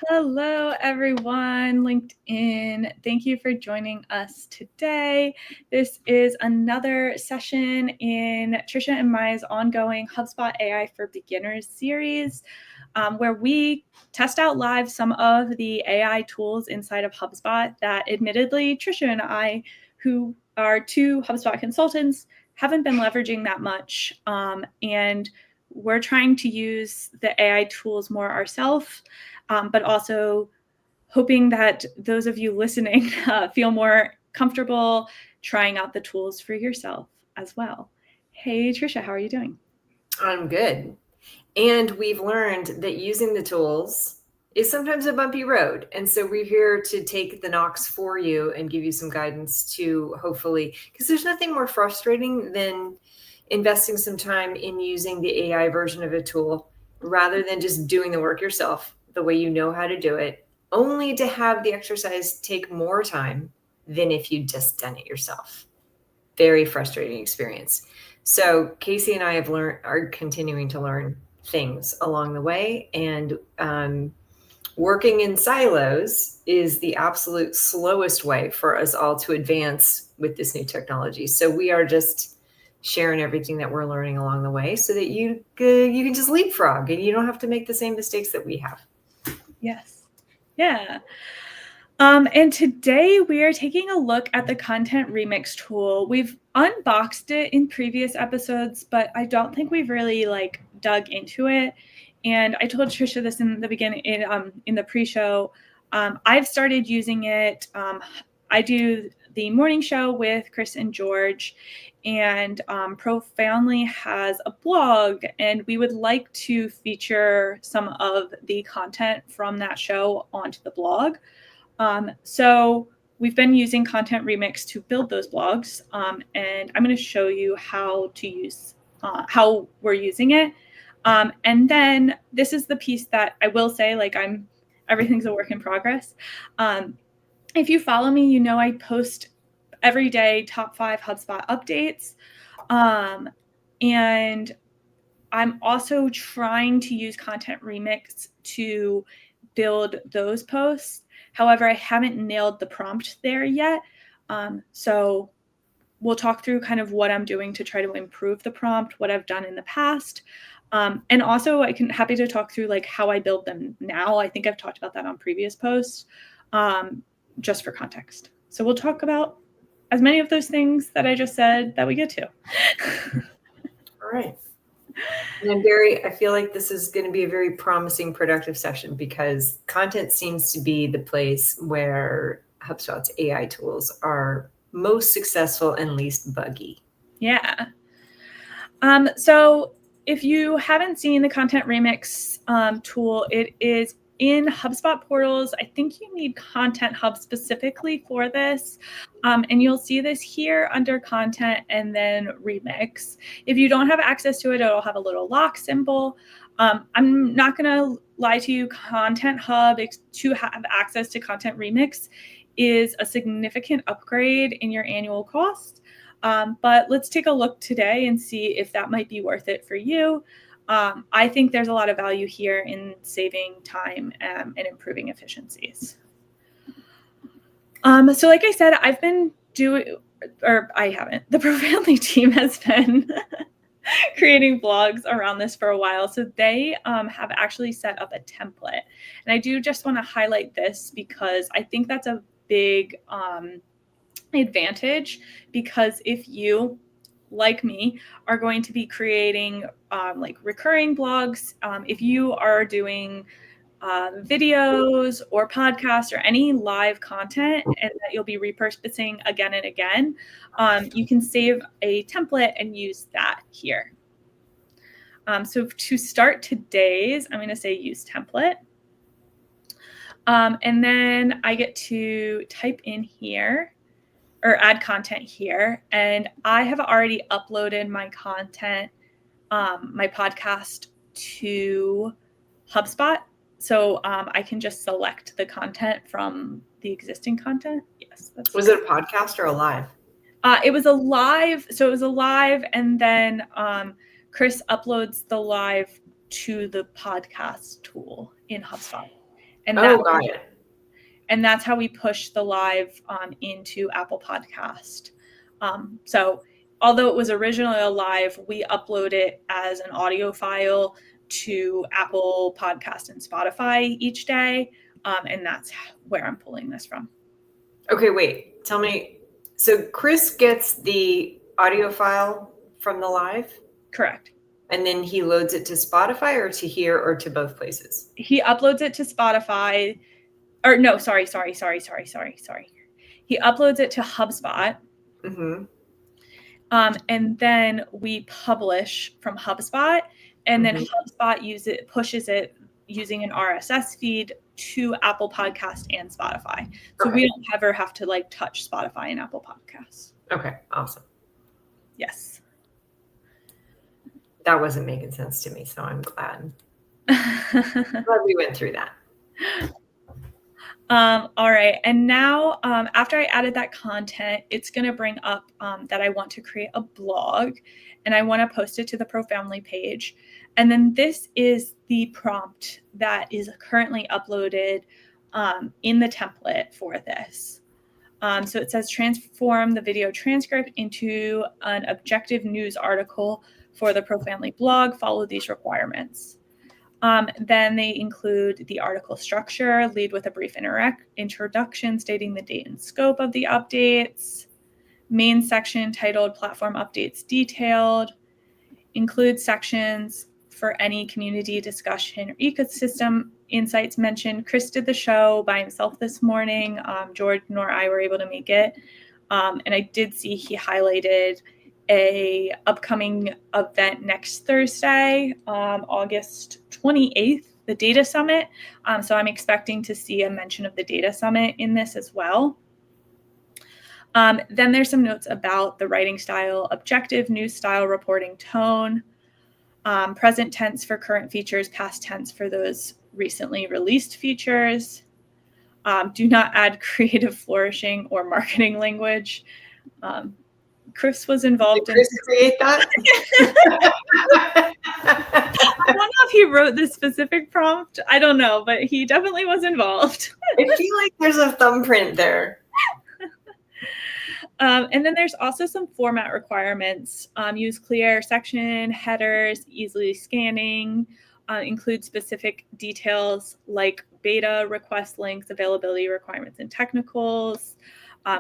Hello, everyone. LinkedIn. Thank you for joining us today. This is another session in Trisha and Maya's ongoing HubSpot AI for Beginners series, where we test out live some of the AI tools inside of HubSpot that admittedly Trisha and I, who are two HubSpot consultants, haven't been leveraging that much. And we're trying to use the AI tools more ourselves. But also hoping that those of you listening feel more comfortable trying out the tools for yourself as well. Hey, Trisha, how are you doing? I'm good. And we've learned that using the tools is sometimes a bumpy road. And so we're here to take the knocks for you and give you some guidance to hopefully, because there's nothing more frustrating than investing some time in using the AI version of a tool rather than just doing the work yourself the way you know how to do it, only to have the exercise take more time than if you'd just done it yourself. Very frustrating experience. So Casey and I are continuing to learn things along the way, and working in silos is the absolute slowest way for us all to advance with this new technology. So we are just sharing everything that we're learning along the way, so that you can just leapfrog and you don't have to make the same mistakes that we have. Yes. Yeah. And today we are taking a look at the content remix tool. We've unboxed it in previous episodes, but I don't think we've really dug into it. And I told Trisha this in the beginning, in the pre-show. I've started using it. I do the morning show with Chris and George, and Profoundly has a blog, and we would like to feature some of the content from that show onto the blog. So we've been using Content Remix to build those blogs, and I'm going to show you how to use, how we're using it. And then this is the piece that I will say, everything's a work in progress. If you follow me, you know I post every day top 5 HubSpot updates. And I'm also trying to use Content Remix to build those posts. However, I haven't nailed the prompt there yet. So we'll talk through kind of what I'm doing to try to improve the prompt, what I've done in the past. And also happy to talk through how I build them now. I think I've talked about that on previous posts, just for context. So we'll talk about as many of those things that I just said that we get to. All right. And I feel like this is going to be a very promising, productive session, because content seems to be the place where HubSpot's AI tools are most successful and least buggy. Yeah. So if you haven't seen the Content Remix tool, it is in HubSpot portals. I think you need Content Hub specifically for this. And you'll see this here under Content and then Remix. If you don't have access to it, it'll have a little lock symbol. I'm not going to lie to you, Content Hub, to have access to Content Remix is a significant upgrade in your annual cost. But let's take a look today and see if that might be worth it for you. I think there's a lot of value here in saving time and improving efficiencies. So like I said, I've been I haven't. The Profoundly team has been creating blogs around this for a while. So they have actually set up a template. And I do just want to highlight this because I think that's a big advantage, because if you, like me, are going to be creating recurring blogs, if you are doing videos or podcasts or any live content and that you'll be repurposing again and again, you can save a template and use that here. So to start today's, I'm going to say use template. And then I get to type in here or add content here. And I have already uploaded my content, my podcast, to HubSpot. So I can just select the content from the existing content. Yes. Was it a podcast or a live? It was a live. So it was a live, and then Chris uploads the live to the podcast tool in HubSpot. And got it. And that's how we push the live into Apple Podcast. So although it was originally a live, we upload it as an audio file to Apple Podcast and Spotify each day. And that's where I'm pulling this from. Okay, wait. Tell me. So Chris gets the audio file from the live? Correct. And then he loads it to Spotify or to here or to both places? He uploads it to Spotify. Or no, sorry. He uploads it to HubSpot. Mm-hmm. And then we publish from HubSpot, and then HubSpot pushes it using an RSS feed to Apple Podcast and Spotify. So we don't ever have to like touch Spotify and Apple Podcasts. Okay, awesome. Yes. That wasn't making sense to me, so I'm glad. Glad we went through that. All right. And now after I added that content, it's going to bring up that I want to create a blog and I want to post it to the Pro Family page. And then this is the prompt that is currently uploaded in the template for this. So it says transform the video transcript into an objective news article for the Pro Family blog. Follow these requirements. Then they include the article structure, lead with a brief introduction stating the date and scope of the updates, main section titled Platform Updates Detailed, include sections for any community discussion or ecosystem insights mentioned. Chris did the show by himself this morning. George nor I were able to make it. And I did see he highlighted a upcoming event next Thursday, August 28th, the Data Summit. So I'm expecting to see a mention of the Data Summit in this as well. Then there's some notes about the writing style, objective, news style, reporting tone, present tense for current features, past tense for those recently released features. Do not add creative flourishing or marketing language. Chris was involved Did Chris create that? I don't know if he wrote this specific prompt. I don't know, but he definitely was involved. I feel like there's a thumbprint there. And then there's also some format requirements. Use clear section, headers, easily scanning, include specific details like beta request links, availability requirements and technicals,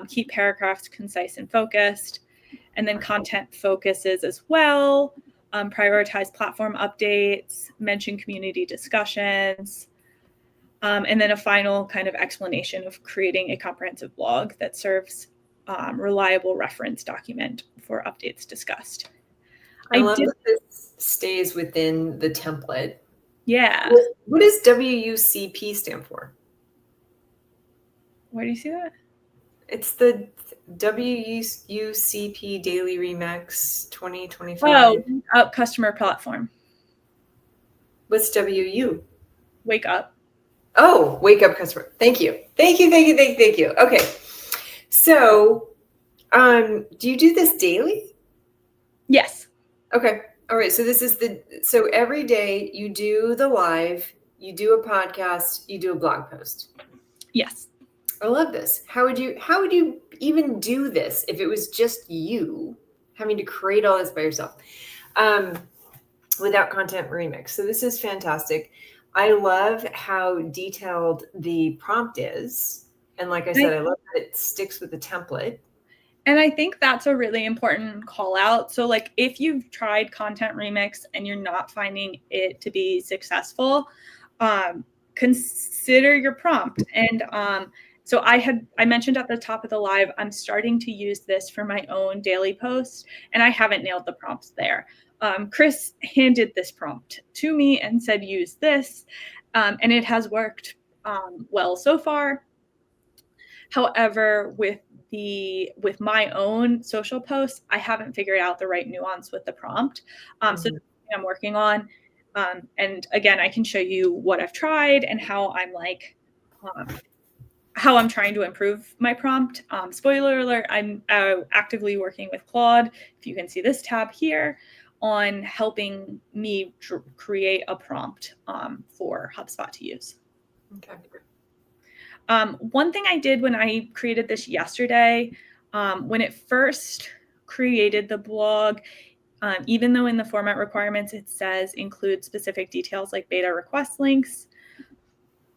keep paragraphs concise and focused, and then content focuses as well, prioritize platform updates, mention community discussions, and then a final kind of explanation of creating a comprehensive blog that serves reliable reference document for updates discussed. I love that this stays within the template. Yeah. What does WUCP stand for? Where do you see that? It's the WUCP Daily Remix 2025. Oh, customer platform. What's WU? Wake up. Oh, wake up customer. Thank you. Okay. So, do you do this daily? Yes. Okay. All right. So every day you do the live, you do a podcast, you do a blog post. Yes. I love this. How would you even do this if it was just you having to create all this by yourself, without Content Remix? So this is fantastic. I love how detailed the prompt is. And like I said, I love that it sticks with the template. And I think that's a really important call out. So like if you've tried Content Remix and you're not finding it to be successful, consider your prompt. And so I mentioned at the top of the live, I'm starting to use this for my own daily post, and I haven't nailed the prompts there. Chris handed this prompt to me and said, use this, and it has worked well so far. However, with my own social posts, I haven't figured out the right nuance with the prompt. So that's something I'm working on. And again, I can show you what I've tried and how I'm trying to improve my prompt. Spoiler alert, I'm actively working with Claude, if you can see this tab here, on helping me create a prompt for HubSpot to use. Okay. One thing I did when I created this yesterday, when it first created the blog, even though in the format requirements it says include specific details like beta request links,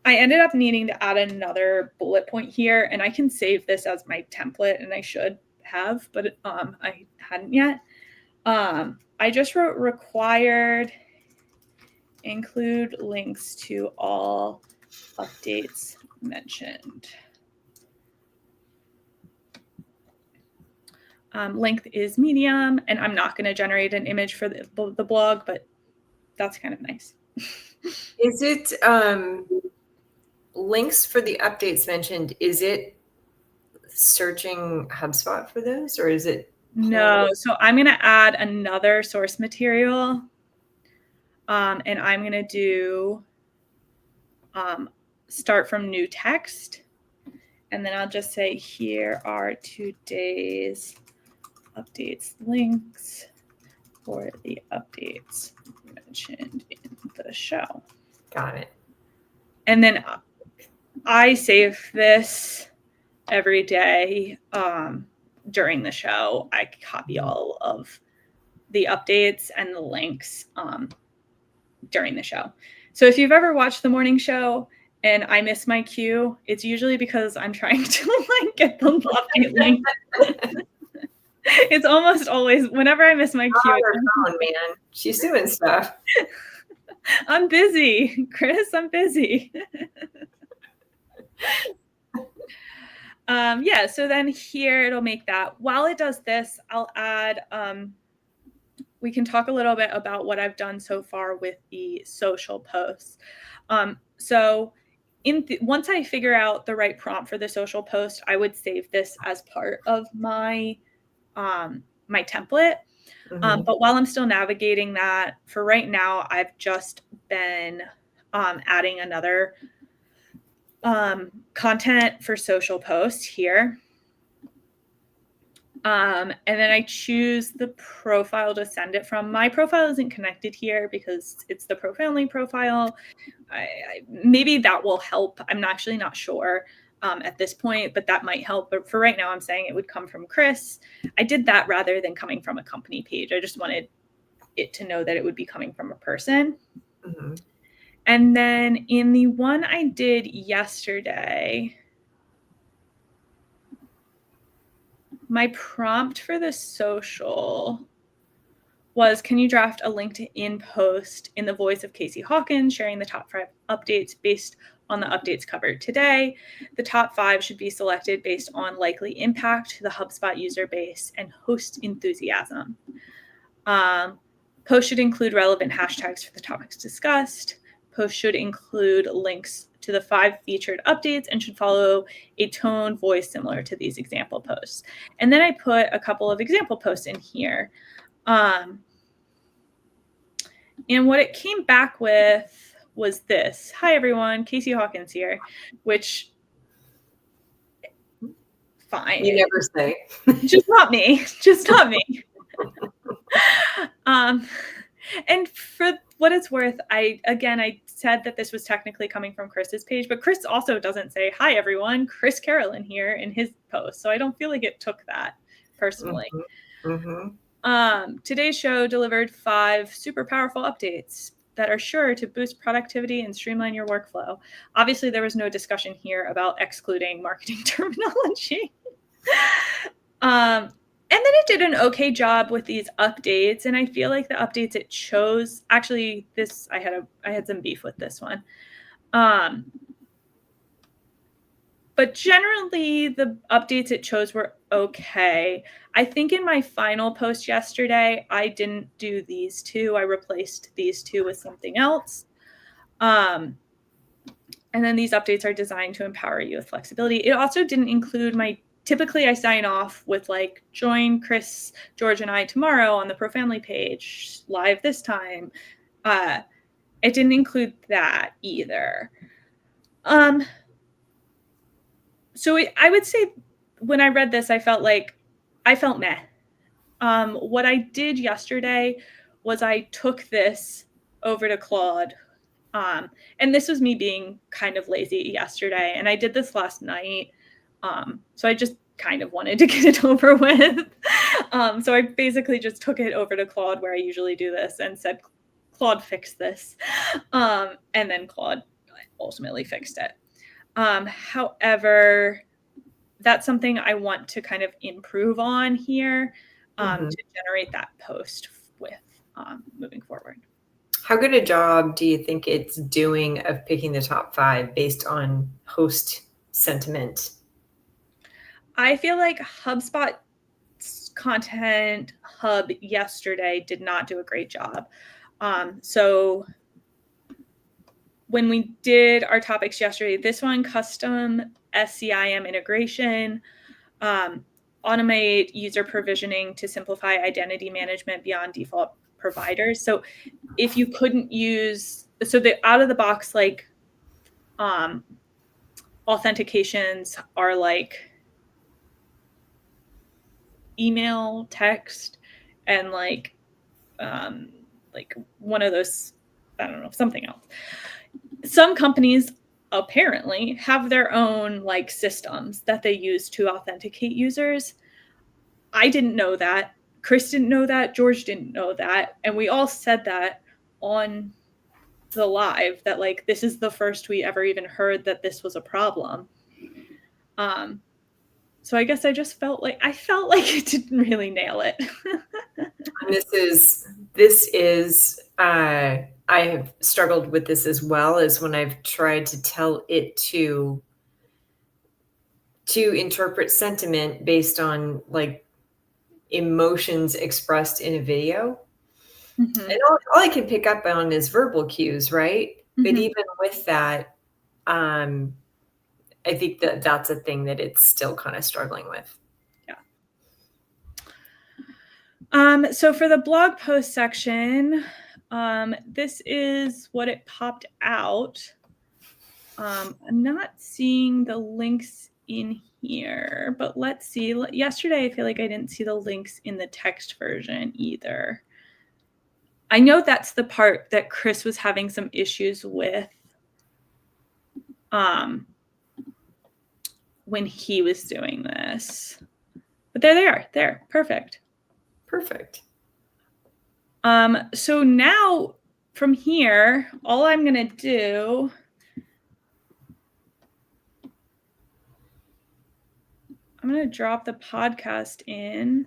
I ended up needing to add another bullet point here, and I can save this as my template, and I should have, but I hadn't yet. I just wrote required include links to all updates mentioned. Length is medium, and I'm not going to generate an image for the blog, but that's kind of nice. Is it links for the updates mentioned? Is it searching HubSpot for those, or is it? No, so I'm going to add another source material, and I'm going to do start from new text, and then I'll just say here are today's updates links for the updates mentioned in the show. Got it. And then I save this every day during the show. I copy all of the updates and the links during the show. So if you've ever watched the morning show and I miss my cue, it's usually because I'm trying to like get the update link. It's almost always whenever I miss my cue. Her phone, man. She's doing stuff. I'm busy, Chris. I'm busy. Yeah, so then here it'll make that. While it does this, I'll add, we can talk a little bit about what I've done so far with the social posts. So once I figure out the right prompt for the social post, I would save this as part of my my template. But while I'm still navigating that, for right now, I've just been adding another content for social posts here. And then I choose the profile to send it from. My profile isn't connected here because it's the ProFamily profile. Maybe that will help. I'm actually not sure at this point, but that might help. But for right now, I'm saying it would come from Chris. I did that rather than coming from a company page. I just wanted it to know that it would be coming from a person. Mm-hmm. And then in the one I did yesterday, my prompt for the social was, can you draft a LinkedIn post in the voice of Casey Hawkins, sharing the top 5 updates based on the updates covered today? The top 5 should be selected based on likely impact to the HubSpot user base and host enthusiasm. Post should include relevant hashtags for the topics discussed. Post should include links to the 5 featured updates and should follow a tone voice similar to these example posts. And then I put a couple of example posts in here. And what it came back with was this. Hi, everyone. Casey Hawkins here, which, fine. You never say. Just not me. Just not me. And for what it's worth, I said that this was technically coming from Chris's page, but Chris also doesn't say, hi, everyone, Chris Carolyn here in his post. So I don't feel like it took that personally. Today's show delivered 5 super powerful updates that are sure to boost productivity and streamline your workflow. Obviously, there was no discussion here about excluding marketing terminology. And then it did an okay job with these updates, and I feel like the updates it chose, actually, this I had some beef with this one. But generally, the updates it chose were okay. I think in my final post yesterday, I didn't do these 2. I replaced these 2 with something else. And then these updates are designed to empower you with flexibility. It also didn't include typically I sign off with like, join Chris, George, and I tomorrow on the ProFamily page, live this time. It didn't include that either. So I would say when I read this, I felt meh. What I did yesterday was I took this over to Claude And this was me being kind of lazy yesterday, and I did this last night. So I just kind of wanted to get it over with. So I basically just took it over to Claude, where I usually do this, and said, Claude, fix this. And then Claude ultimately fixed it. However, that's something I want to kind of improve on here to generate that post with moving forward. How good a job do you think it's doing of picking the top 5 based on host sentiment? I feel like HubSpot's content hub yesterday did not do a great job. So when we did our topics yesterday, this one, custom SCIM integration, automate user provisioning to simplify identity management beyond default providers. So if you couldn't use, so the out of the box, like authentications are like email, text, and like one of those, I don't know, something else. Some companies apparently have their own like systems that they use to authenticate users. I didn't know that. Chris didn't know that. George didn't know that. And we all said that on the live, that like this is the first we ever even heard that this was a problem. So I guess I just felt like it didn't really nail it. This is I have struggled with this as well, as when I've tried to tell it to interpret sentiment based on like emotions expressed in a video. Mm-hmm. And all I can pick up on is verbal cues, right? Mm-hmm. But even with that, I think that that's a thing that it's still kind of struggling with. Yeah. So for the blog post section, this is what it popped out. I'm not seeing the links in here, but let's see. Yesterday, I feel like I didn't see the links in the text version either. I know that's the part that Chris was having some issues with when he was doing this. But there they are. There. Perfect. Perfect. So now from here, all I'm going to do I'm going to drop the podcast in.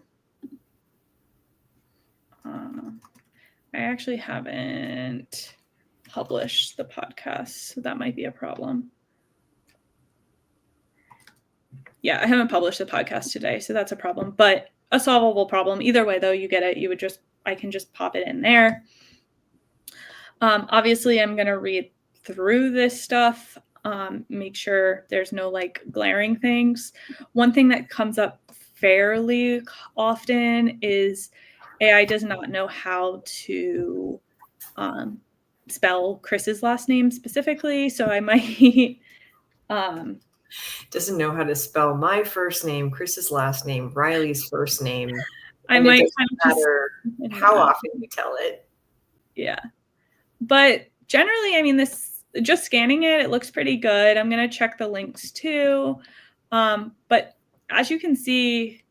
I actually haven't published the podcast, so that might be a problem. Yeah, I haven't published the podcast today, so that's a problem, but a solvable problem. Either way, though, you get it. I can just pop it in there. Obviously, I'm going to read through this stuff, make sure there's no like glaring things. One thing that comes up fairly often is AI does not know how to spell Chris's last name specifically, so I might doesn't know how to spell my first name, Chris's last name, Riley's first name. I might kind of matter how often you tell it. Yeah, but generally, I mean, this just scanning it looks pretty good. I'm gonna check the links too, but as you can see,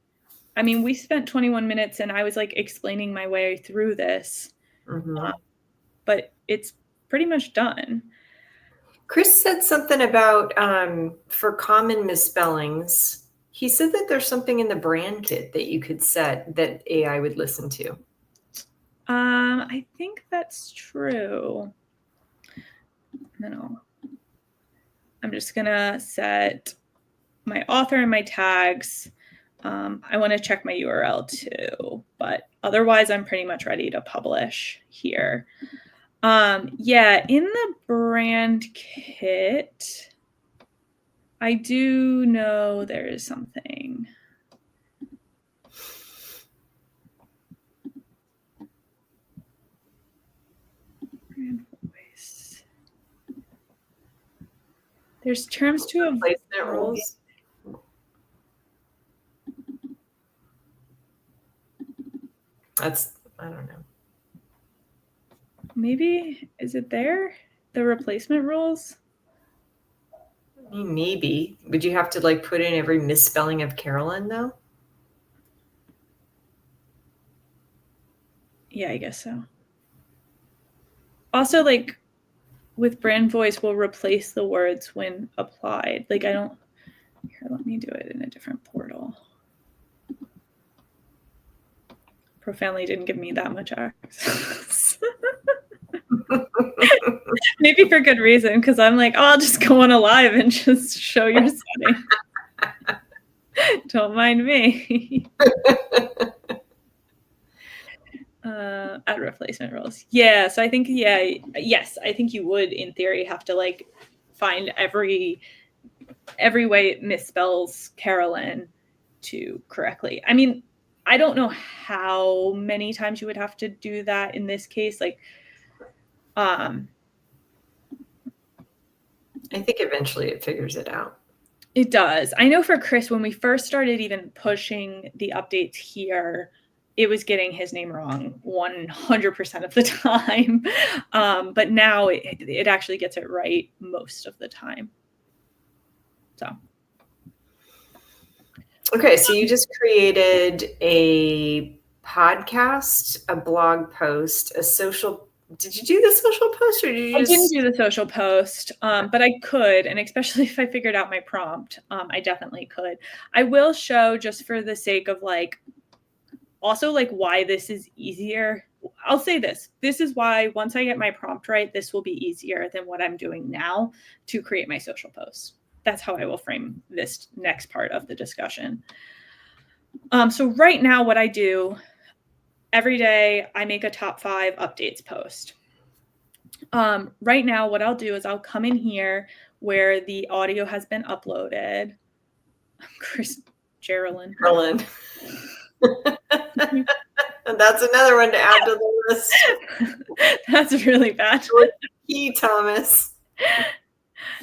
I mean, we spent 21 minutes and I was like explaining my way through this, but it's pretty much done. Chris said something about for common misspellings. He said that there's something in the brand kit that you could set that AI would listen to. I think that's true. No, I'm just gonna set my author and my tags. I want to check my URL too, but otherwise I'm pretty much ready to publish here. Yeah, in the brand kit, I do know there is something. Brand voice. There's terms to avoid placement rules. I don't know. Maybe, is it there? The replacement rules? I mean, maybe. Would you have to like put in every misspelling of Carolyn though? Yeah, I guess so. Also, like with brand voice, we'll replace the words when applied. Like I don't. Here, let me do it in a different portal. Profoundly didn't give me that much access. Maybe for good reason, because I'm like, oh, I'll just go on a live and just show your setting. Don't mind me. Add replacement rules. Yeah, so I think, yes, I think you would, in theory, have to like find every way it misspells Carolyn to correctly. I mean, I don't know how many times you would have to do that in this case. Like, I think eventually it figures it out. It does. I know for Chris, when we first started even pushing the updates here, it was getting his name wrong 100% of the time. But now it actually gets it right most of the time. So. Okay, so you just created a podcast, a blog post, a social. Did you do the social post, or did you I just? didn't do the social post, but I could, and especially if I figured out my prompt, I definitely could. I will show, just for the sake of like, also like why this is easier. I'll say this. This is why once I get my prompt right, this will be easier than what I'm doing now to create my social posts. That's how I will frame this next part of the discussion. So right now, what I do every day, I make a top 5 updates post. Right now, what I'll do is I'll come in here where the audio has been uploaded. Chris Geraldine. Carolyn. That's another one to add to the list. That's really bad. George P. Thomas.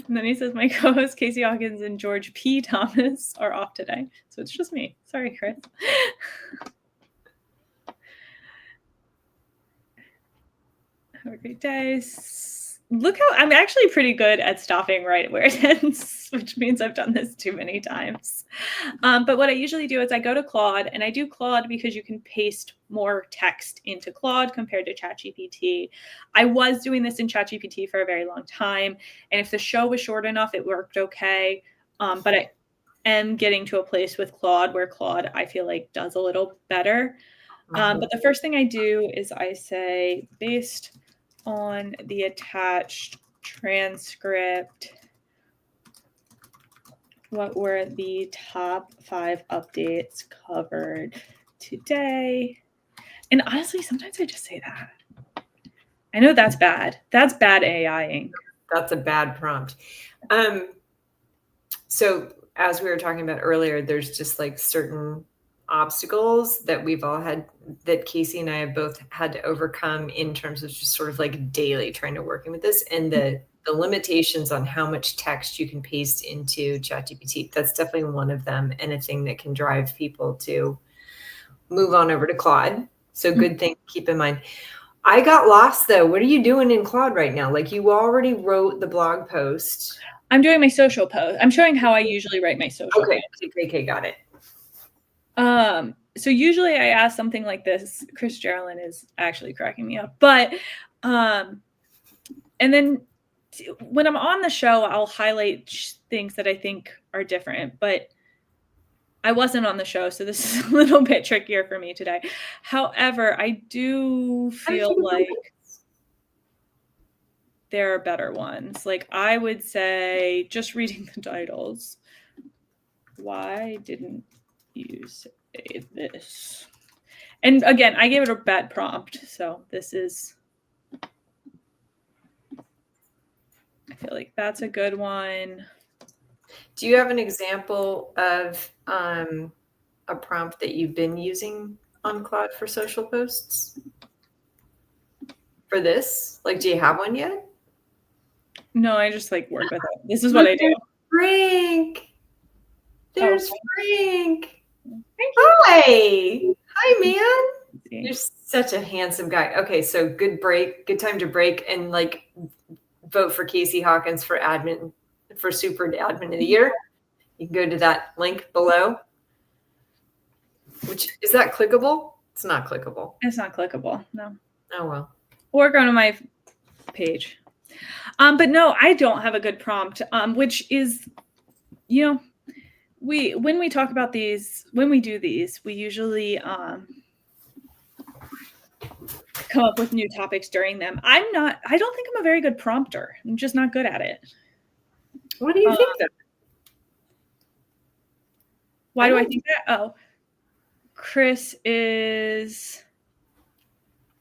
And then he says, my co-host Casey Hawkins and George P. Thomas are off today. So it's just me. Sorry, Chris. Have a great day. Look how I'm actually pretty good at stopping right where it ends, which means I've done this too many times. But what I usually do is I go to Claude, and I do Claude because you can paste more text into Claude compared to ChatGPT. I was doing this in ChatGPT for a very long time, and if the show was short enough, it worked okay. But I am getting to a place with Claude where Claude, I feel like, does a little better. But the first thing I do is I say, based on the attached transcript, what were the top 5 updates covered today? And honestly, sometimes I just say that. I know that's bad. That's bad AIing. That's a bad prompt. So as we were talking about earlier, there's just like certain obstacles that we've all had, that Casey and I have both had to overcome in terms of just sort of like daily trying to working with this, and the limitations on how much text you can paste into ChatGPT. That's definitely one of them, and a thing that can drive people to move on over to Claude. So good thing to keep in mind. I got lost though. What are you doing in Claude right now? Like, you already wrote the blog post. I'm doing my social post. I'm showing how I usually write my social Okay, post. okay, got it. So usually I ask something like this. Chris Geraldine is actually cracking me up. But and then when I'm on the show, I'll highlight things that I think are different. But I wasn't on the show, so this is a little bit trickier for me today. However, I do feel like there are better ones. Like, I would say, just reading the titles. Why didn't you say this? And again, I gave it a bad prompt, so this is, I feel like that's a good one. Do you have an example of a prompt that you've been using on Claude for social posts for this? Like, do you have one yet? No, I just like work with it. This is what I do. Frank. There's Oh. Frank. Thank you. Hi, man. You're such a handsome guy. Okay, so good break, good time to break. And like, vote for Casey Hawkins for super admin of the year. You can go to that link below. Which is that clickable? It's not clickable. It's not clickable. No. Oh well. Or go to my page. But no, I don't have a good prompt. Which is, when we talk about these, when we do these, we usually come up with new topics during them. I don't think I'm a very good prompter. I'm just not good at it. What do you think though? Why do I think that? Oh, Chris is.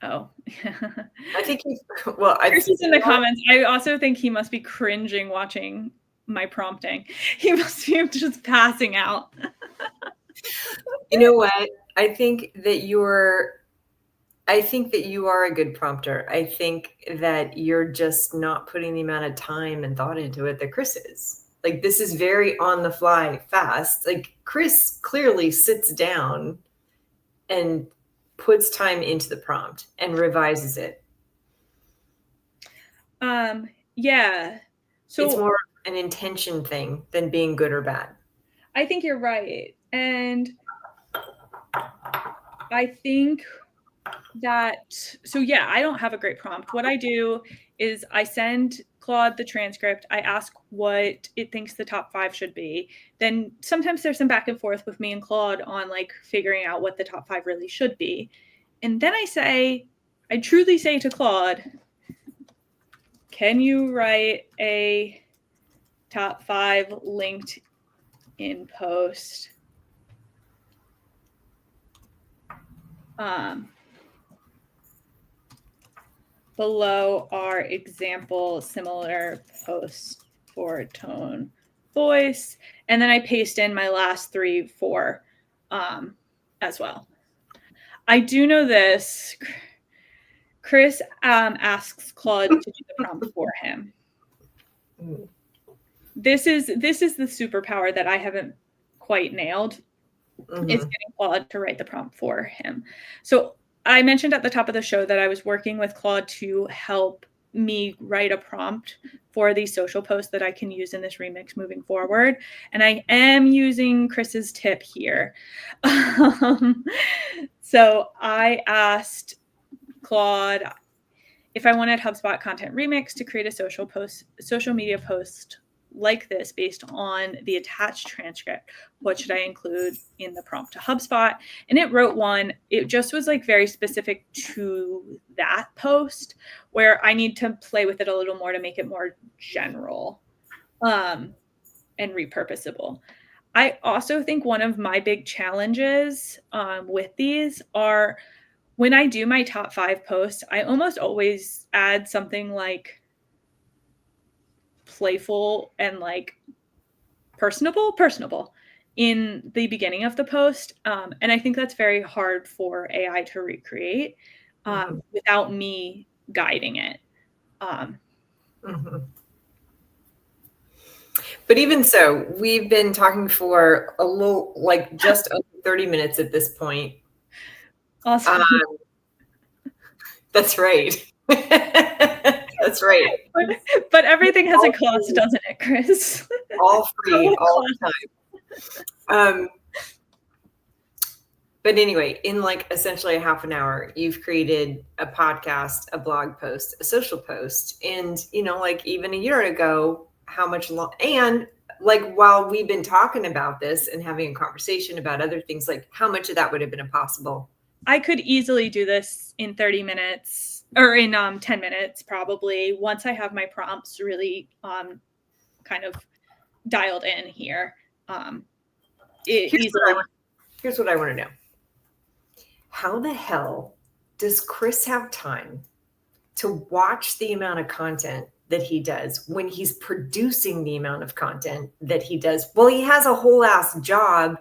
Oh, I think Chris is in the comments. I also think he must be cringing watching my prompting. He must be just passing out. You know what? I think that you are a good prompter. I think that you're just not putting the amount of time and thought into it that Chris is. Like, this is very on the fly, fast. Like, Chris clearly sits down and puts time into the prompt and revises it. Yeah. So it's more an intention thing than being good or bad. I think you're right. And I think that, I don't have a great prompt. What I do is I send Claude the transcript. I ask what it thinks the top 5 should be. Then sometimes there's some back and forth with me and Claude on like figuring out what the top 5 really should be. And then I truly say to Claude, can you write a top 5 linked in post? Below our example similar posts for tone, voice, and then I paste in my last 3, 4 as well. I do know this. Chris asks Claude to do the prompt for him. This is the superpower that I haven't quite nailed. Is getting Claude to write the prompt for him. So I mentioned at the top of the show that I was working with Claude to help me write a prompt for these social posts that I can use in this remix moving forward. And I am using Chris's tip here. So I asked Claude if I wanted HubSpot Content Remix to create a social media post like this based on the attached transcript. What should I include in the prompt to HubSpot? And it wrote one. It just was like very specific to that post where I need to play with it a little more to make it more general and repurposable. I also think one of my big challenges with these are when I do my top 5 posts, I almost always add something like playful and like personable in the beginning of the post. And I think that's very hard for AI to recreate without me guiding it. But even so, we've been talking for a little, like just over 30 minutes at this point. Awesome. That's right. That's right. But everything has a cost, doesn't it, Chris? All free, all the time. But anyway, in like essentially a half an hour, you've created a podcast, a blog post, a social post. And, like even a year ago, how much and like while we've been talking about this and having a conversation about other things, like how much of that would have been impossible? I could easily do this in 30 minutes or in 10 minutes, probably, once I have my prompts really kind of dialed in here. Here's what I want to know. How the hell does Chris have time to watch the amount of content that he does when he's producing the amount of content that he does? Well, he has a whole ass job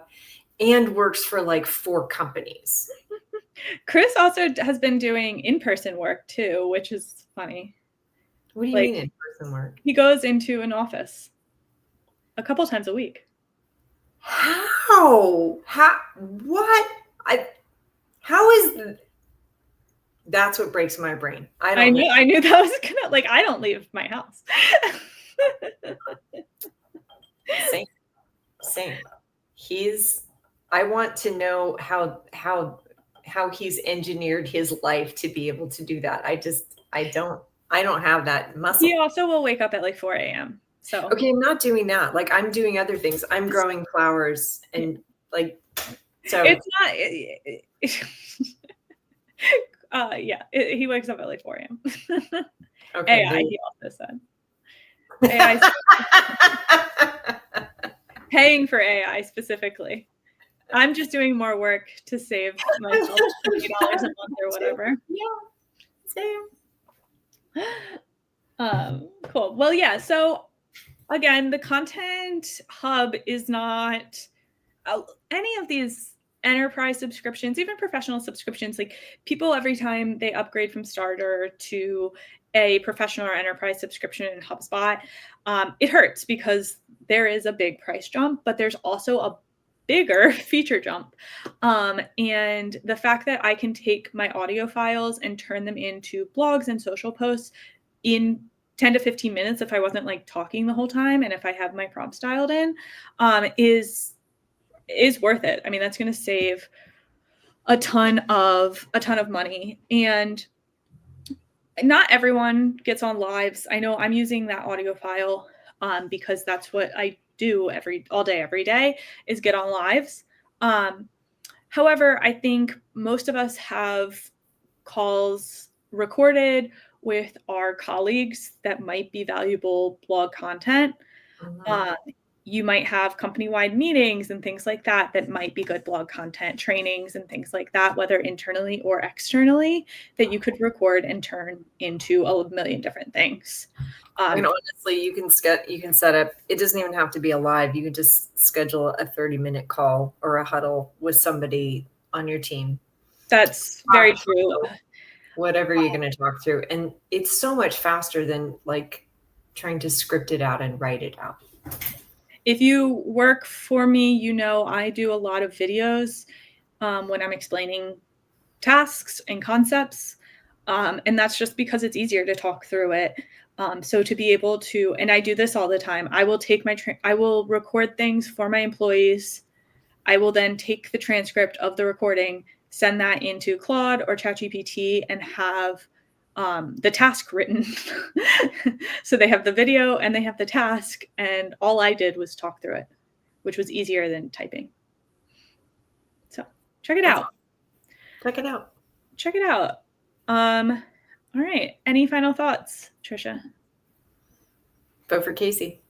and works for like 4 companies. Chris also has been doing in-person work too, which is funny. What do you mean in-person work? He goes into an office a couple times a week. How? What? How is That's what breaks my brain. I knew that was gonna, like, I don't leave my house. Same. I want to know how he's engineered his life to be able to do that. I don't have that muscle. He also will wake up at like 4 a.m. So okay, I'm not doing that. Like, I'm doing other things. I'm growing flowers and like, so it's not he wakes up at like 4 a.m. okay. AI, he also said. AI paying for AI specifically. I'm just doing more work to save myself $20 a month or whatever. Yeah, same. Cool. Well, yeah. So again, the Content Hub is not any of these enterprise subscriptions, even professional subscriptions. Like, people, every time they upgrade from starter to a professional or enterprise subscription in HubSpot, it hurts because there is a big price jump, but there's also a bigger feature jump. And the fact that I can take my audio files and turn them into blogs and social posts in 10 to 15 minutes, if I wasn't like talking the whole time and if I have my prompts dialed in, is worth it. I mean, that's going to save a ton of money. And not everyone gets on lives. I know I'm using that audio file because that's what I do all day, every day, is get on lives. However, I think most of us have calls recorded with our colleagues that might be valuable blog content. You might have company-wide meetings and things like that might be good blog content, trainings and things like that, whether internally or externally, that you could record and turn into a million different things. And honestly, you can set up, it doesn't even have to be a live. You can just schedule a 30-minute call or a huddle with somebody on your team. That's very true. Whatever you're going to talk through. And it's so much faster than like trying to script it out and write it out. If you work for me, you know I do a lot of videos when I'm explaining tasks and concepts. And that's just because it's easier to talk through it. So to be able to, and I do this all the time, I will take I will record things for my employees. I will then take the transcript of the recording, send that into Claude or ChatGPT, and have the task written. So they have the video and they have the task, and all I did was talk through it, which was easier than typing. So check it out. Check it out. Check it out. All right. Any final thoughts, Trisha? Vote for Casey.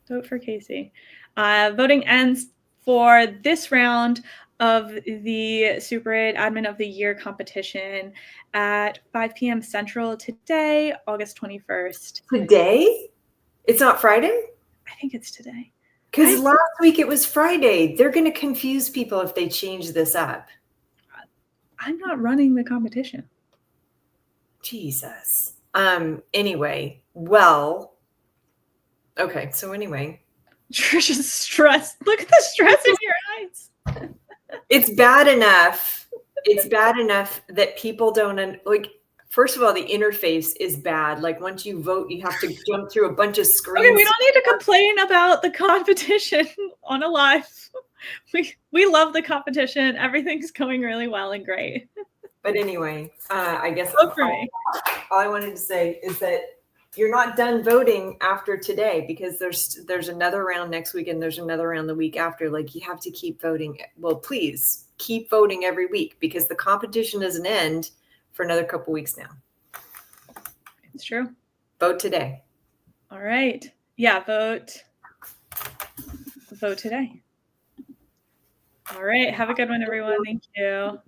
Vote for Casey. Voting ends for this round of the Super 8 Admin of the Year competition at 5 p.m. Central today, August 21st. Today? It's not Friday? I think it's today. Because last week it was Friday. They're going to confuse people if they change this up. I'm not running the competition. Jesus. Anyway, well, okay. So anyway. Trisha's stressed. Look at the stress in your eyes. It's bad enough. It's bad enough that people don't like. First of all, the interface is bad. Like, once you vote, you have to jump through a bunch of screens. Okay, we don't need to complain about the competition on a live. We love the competition. Everything's going really well and great. But anyway, I guess Vote for me. All I wanted to say is that you're not done voting after today, because there's another round next week and there's another round the week after. Like, you have to keep voting. Well, please keep voting every week, because the competition doesn't end for another couple weeks now. It's true. Vote today. All right. Yeah, vote today. All right. Have a good one, everyone. Thank you.